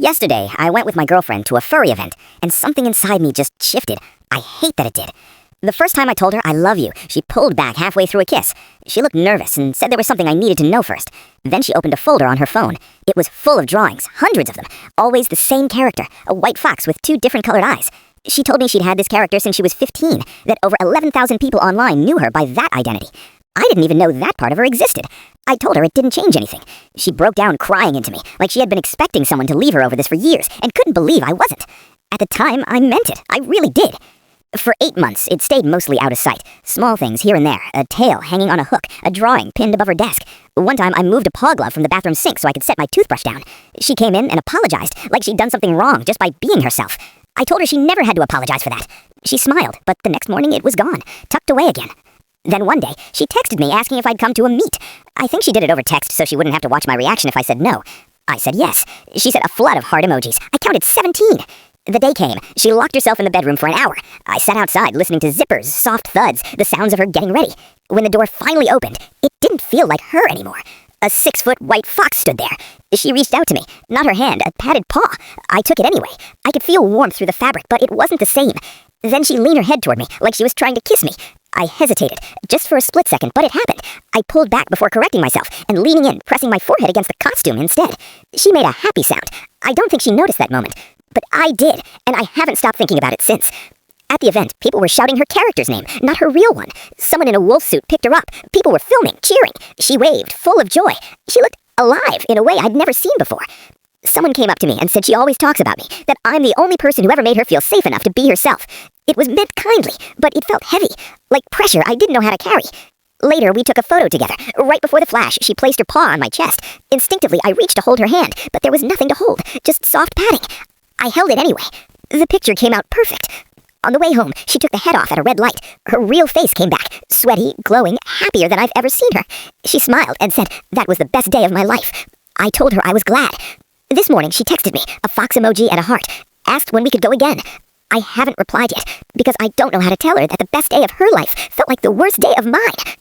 Yesterday, I went with my girlfriend to a furry event, and something inside me just shifted. I hate that it did. The first time I told her I love you, she pulled back halfway through a kiss. She looked nervous and said there was something I needed to know first. Then she opened a folder on her phone. It was full of drawings, hundreds of them, always the same character, a white fox with two different colored eyes. She told me she'd had this character since she was 15, that over 11,000 people online knew her by that identity. I didn't even know that part of her existed. I told her it didn't change anything. She broke down crying into me, like she had been expecting someone to leave her over this for years, and couldn't believe I wasn't. At the time, I meant it. I really did. For 8 months, it stayed mostly out of sight. Small things here and there, a tail hanging on a hook, a drawing pinned above her desk. One time, I moved a paw glove from the bathroom sink so I could set my toothbrush down. She came in and apologized, like she'd done something wrong just by being herself. I told her she never had to apologize for that. She smiled, but the next morning it was gone, tucked away again. Then one day, she texted me asking if I'd come to a meet. I think she did it over text so she wouldn't have to watch my reaction if I said no. I said yes. She said a flood of heart emojis. I counted 17. The day came. She locked herself in the bedroom for an hour. I sat outside listening to zippers, soft thuds, the sounds of her getting ready. When the door finally opened, it didn't feel like her anymore. A 6-foot white fox stood there. She reached out to me. Not her hand, a padded paw. I took it anyway. I could feel warmth through the fabric, but it wasn't the same. Then she leaned her head toward me, like she was trying to kiss me. I hesitated, just for a split second, but it happened. I pulled back before correcting myself, and leaning in, pressing my forehead against the costume instead. She made a happy sound. I don't think she noticed that moment. But I did, and I haven't stopped thinking about it since. At the event, people were shouting her character's name, not her real one. Someone in a wolf suit picked her up. People were filming, cheering. She waved, full of joy. She looked alive in a way I'd never seen before. Someone came up to me and said she always talks about me, that I'm the only person who ever made her feel safe enough to be herself. It was meant kindly, but it felt heavy, like pressure I didn't know how to carry. Later, we took a photo together. Right before the flash, she placed her paw on my chest. Instinctively, I reached to hold her hand, but there was nothing to hold, just soft padding. I held it anyway. The picture came out perfect. On the way home, she took the head off at a red light. Her real face came back, sweaty, glowing, happier than I've ever seen her. She smiled and said that was the best day of my life. I told her I was glad. This morning, she texted me, a fox emoji and a heart, asked when we could go again. I haven't replied yet, because I don't know how to tell her that the best day of her life felt like the worst day of mine.